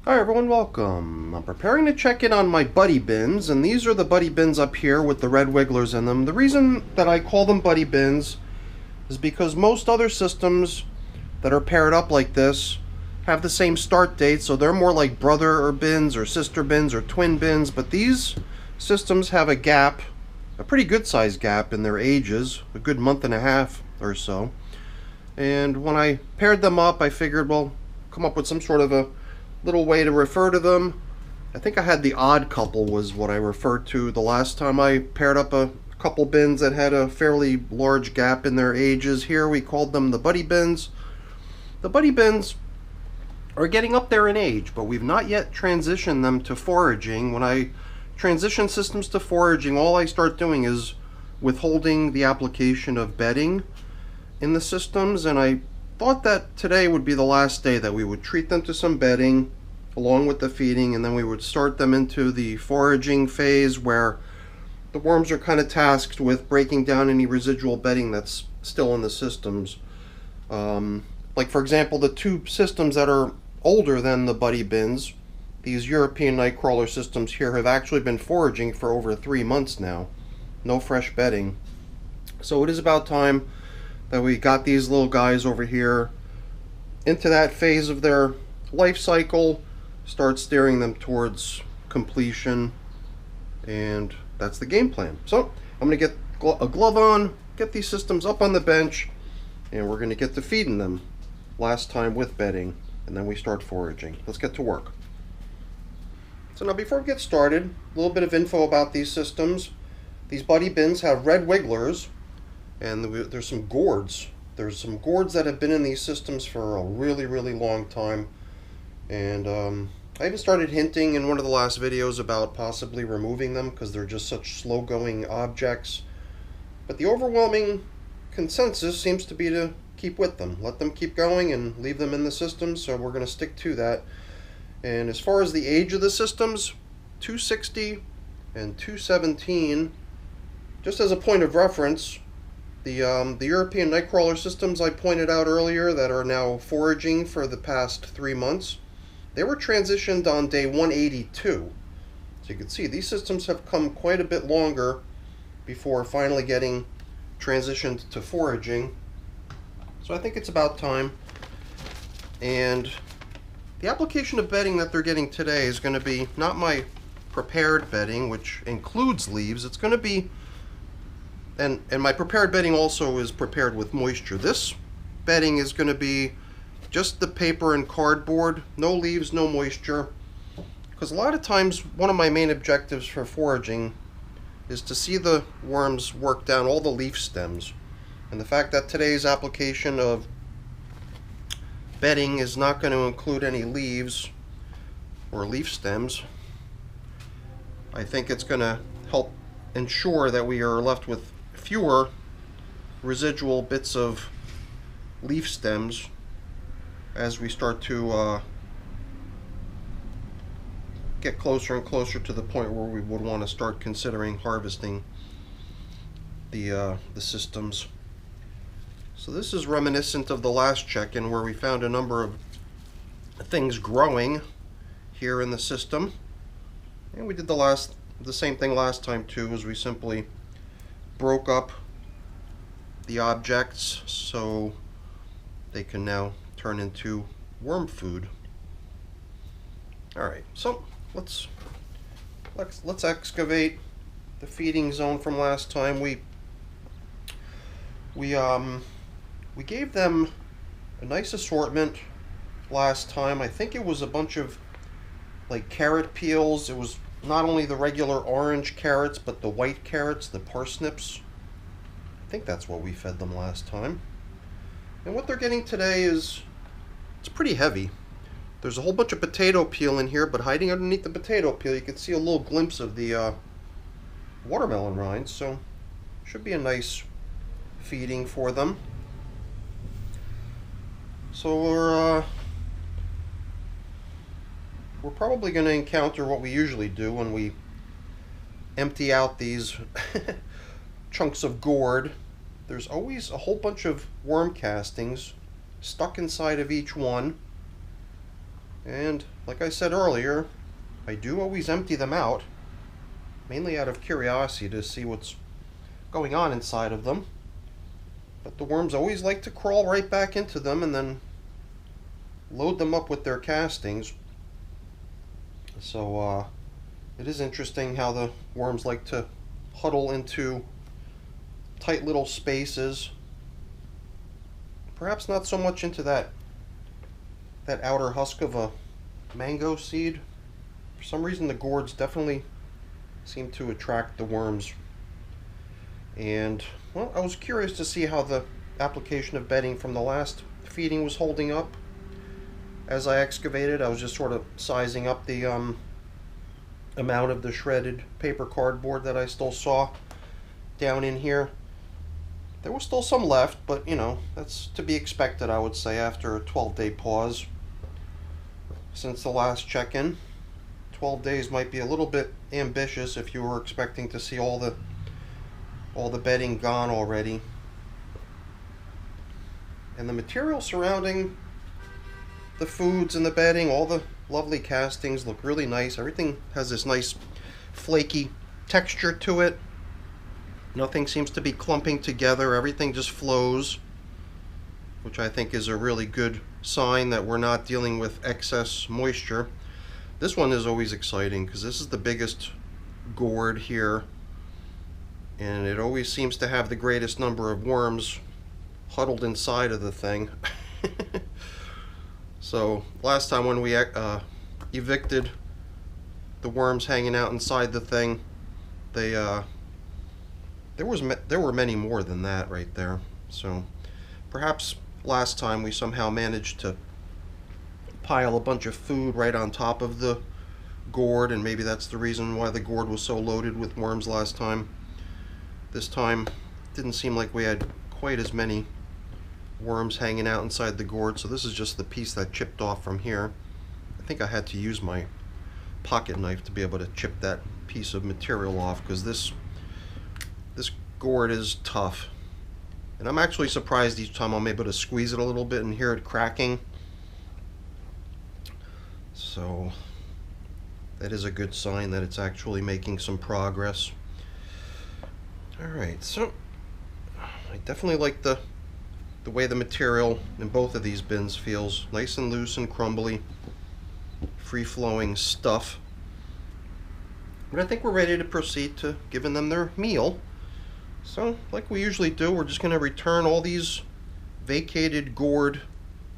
Hi everyone, welcome. I'm preparing to check in on my buddy bins, and these are the buddy bins up here with the red wigglers in them. The reason that I call them buddy bins is because most other systems that are paired up like this have the same start date, so they're more like brother bins or sister bins or twin bins, but these systems have a gap, a pretty good sized gap in their ages, a good month and a half or so. And when I paired them up, I figured, well, come up with some sort of a little way to refer to them. I think I had the odd couple was what I referred to the last time I paired up a couple bins that had a fairly large gap in their ages. Here we called them the buddy bins. The buddy bins are getting up there in age, but we've not yet transitioned them to foraging. When I transition systems to foraging, all I start doing is withholding the application of bedding in the systems, and I thought that today would be the last day that we would treat them to some bedding along with the feeding, and then we would start them into the foraging phase where the worms are kind of tasked with breaking down any residual bedding that's still in the systems. Like for example, the two systems that are older than the buddy bins, these European nightcrawler systems here, have actually been foraging for over 3 months now. No fresh bedding. So it is about time that we got these little guys over here into that phase of their life cycle, start steering them towards completion, and that's the game plan. So I'm going to get a glove on, get these systems up on the bench, and we're going to get to feeding them last time with bedding, and then we start foraging. Let's get to work. So now before we get started, a little bit of info about these systems. These buddy bins have red wigglers, and there's some gourds. There's some gourds that have been in these systems for a really, really long time. And I even started hinting in one of the last videos about possibly removing them because they're just such slow-going objects. But the overwhelming consensus seems to be to keep with them. Let them keep going and leave them in the system, so we're going to stick to that. And as far as the age of the systems, 260 and 217, just as a point of reference, the European nightcrawler systems I pointed out earlier that are now foraging for the past 3 months, they were transitioned on day 182. So you can see these systems have come quite a bit longer before finally getting transitioned to foraging. So I think it's about time. And the application of bedding that they're getting today is going to be not my prepared bedding, which includes leaves. It's going to be And my prepared bedding also is prepared with moisture. This bedding is going to be just the paper and cardboard, no leaves, no moisture. Because a lot of times one of my main objectives for foraging is to see the worms work down all the leaf stems. And the fact that today's application of bedding is not going to include any leaves or leaf stems, I think it's going to help ensure that we are left with fewer residual bits of leaf stems as we start to get closer and closer to the point where we would want to start considering harvesting the systems. So this is reminiscent of the last check-in where we found a number of things growing here in the system, and we did the same thing last time too, as we simply broke up the objects so they can now turn into worm food. Alright, so let's excavate the feeding zone from last time. We gave them a nice assortment last time. I think it was a bunch of like carrot peels. It was not only the regular orange carrots, but the white carrots, the parsnips. I think that's what we fed them last time. And what they're getting today is, it's pretty heavy. There's a whole bunch of potato peel in here, but hiding underneath the potato peel, you can see a little glimpse of the watermelon rinds, so should be a nice feeding for them. So we're probably going to encounter what we usually do when we empty out these chunks of gourd. There's always a whole bunch of worm castings stuck inside of each one. And like I said earlier, I do always empty them out, mainly out of curiosity to see what's going on inside of them. But the worms always like to crawl right back into them and then load them up with their castings. So it is interesting how the worms like to huddle into tight little spaces. Perhaps not so much into that outer husk of a mango seed. For some reason the gourds definitely seem to attract the worms. And well, I was curious to see how the application of bedding from the last feeding was holding up. As I excavated, I was just sort of sizing up the amount of the shredded paper cardboard that I still saw down in here. There was still some left, but you know, that's to be expected, I would say, after a 12-day pause since the last check-in. 12 days might be a little bit ambitious if you were expecting to see all the bedding gone already. And the material surrounding the foods and the bedding, all the lovely castings look really nice. Everything has this nice flaky texture to it. Nothing seems to be clumping together. Everything just flows, which I think is a really good sign that we're not dealing with excess moisture. This one is always exciting because this is the biggest gourd here, and it always seems to have the greatest number of worms huddled inside of the thing. So last time when we evicted the worms hanging out inside the thing, there were many more than that right there. So perhaps last time we somehow managed to pile a bunch of food right on top of the gourd, and maybe that's the reason why the gourd was so loaded with worms last time. This time didn't seem like we had quite as many worms hanging out inside the gourd, so this is just the piece that chipped off from here. I think I had to use my pocket knife to be able to chip that piece of material off, because this gourd is tough. And I'm actually surprised each time I'm able to squeeze it a little bit and hear it cracking. So that is a good sign that it's actually making some progress. Alright, so I definitely like the way the material in both of these bins feels. Nice and loose and crumbly, free-flowing stuff. But I think we're ready to proceed to giving them their meal. So, like we usually do, we're just going to return all these vacated gourd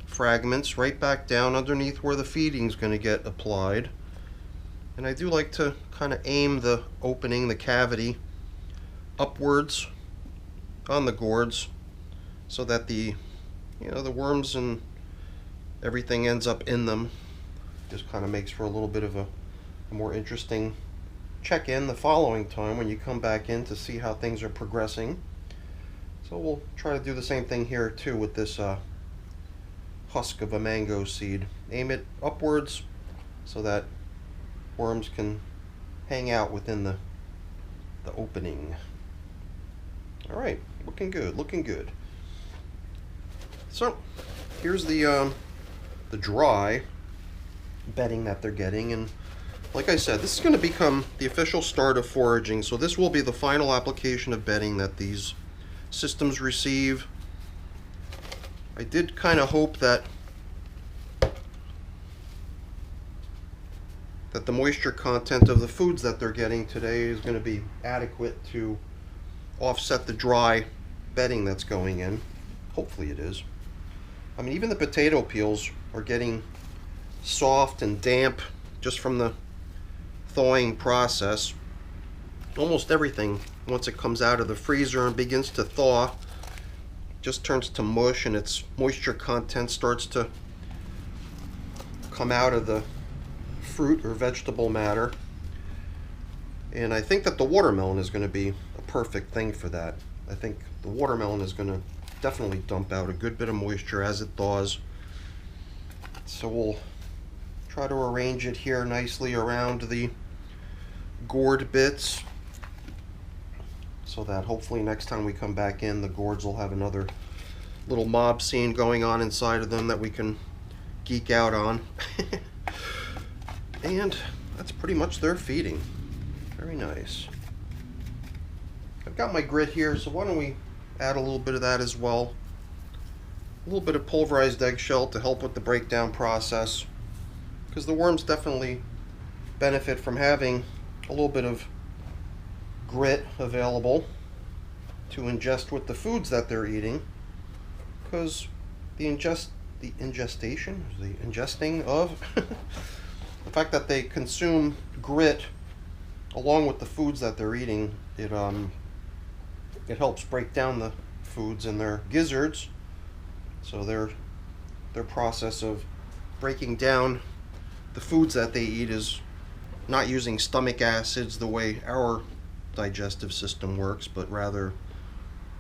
fragments right back down underneath where the feeding's going to get applied. And I do like to kind of aim the opening, the cavity, upwards on the gourds, so that the worms and everything ends up in them. Just kind of makes for a little bit of a more interesting check-in the following time when you come back in to see how things are progressing. So we'll try to do the same thing here too with this husk of a mango seed. Aim it upwards so that worms can hang out within the opening. Alright, looking good, looking good. So here's the dry bedding that they're getting, and like I said, this is going to become the official start of foraging, so this will be the final application of bedding that these systems receive. I did kind of hope that the moisture content of the foods that they're getting today is going to be adequate to offset the dry bedding that's going in. Hopefully it is. I mean, even the potato peels are getting soft and damp just from the thawing process. Almost everything, once it comes out of the freezer and begins to thaw, just turns to mush, and its moisture content starts to come out of the fruit or vegetable matter. And I think that the watermelon is going to be a perfect thing for that. I think the watermelon is going to definitely dump out a good bit of moisture as it thaws. So we'll try to arrange it here nicely around the gourd bits, so that hopefully next time we come back in, the gourds will have another little mob scene going on inside of them that we can geek out on. And that's pretty much their feeding. Very nice. I've got my grit here, so why don't we add a little bit of that as well. A little bit of pulverized eggshell to help with the breakdown process, because the worms definitely benefit from having a little bit of grit available to ingest with the foods that they're eating, because the ingesting of the fact that they consume grit along with the foods that they're eating, it helps break down the foods in their gizzards. So their process of breaking down the foods that they eat is not using stomach acids the way our digestive system works, but rather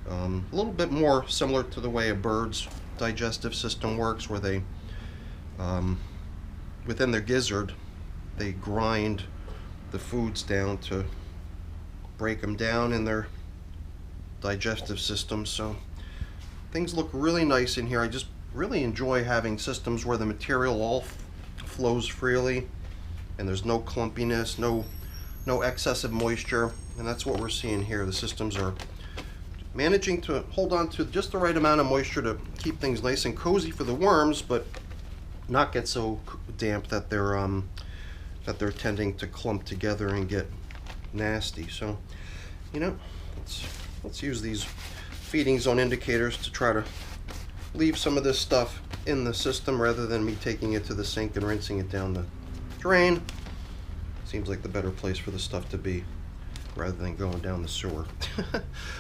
a little bit more similar to the way a bird's digestive system works, where they within their gizzard they grind the foods down to break them down in their digestive system. So things look really nice in here. I just really enjoy having systems where the material all flows freely and there's no clumpiness, no excessive moisture, and that's what we're seeing here. The systems are managing to hold on to just the right amount of moisture to keep things nice and cozy for the worms, but not get so damp that they're tending to clump together and get nasty. So, you know, let's use these feeding zone indicators to try to leave some of this stuff in the system rather than me taking it to the sink and rinsing it down the drain. Seems like the better place for the stuff to be rather than going down the sewer.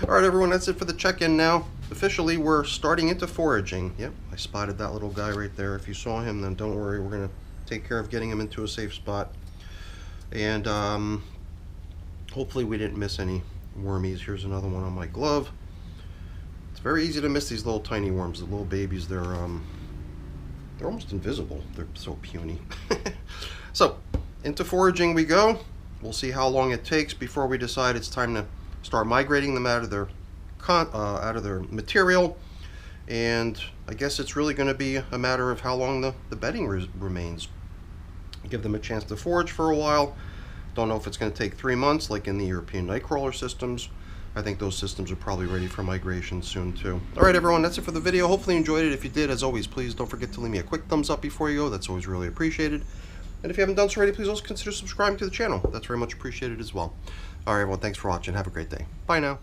All right, everyone, that's it for the check-in now. Officially, we're starting into foraging. Yep, I spotted that little guy right there. If you saw him, then don't worry. We're going to take care of getting him into a safe spot. And hopefully we didn't miss any wormies. Here's another one on my glove. It's very easy to miss these little tiny worms. The little babies, they're almost invisible. They're so puny. So, into foraging we go. We'll see how long it takes before we decide it's time to start migrating them out of their material. And I guess it's really going to be a matter of how long the bedding remains. Give them a chance to forage for a while. Don't know if it's going to take 3 months like in the European nightcrawler systems. I think those systems are probably ready for migration soon too. Alright everyone, that's it for the video. Hopefully you enjoyed it. If you did, as always, please don't forget to leave me a quick thumbs up before you go. That's always really appreciated. And if you haven't done so already, please also consider subscribing to the channel. That's very much appreciated as well. Alright everyone, thanks for watching. Have a great day. Bye now.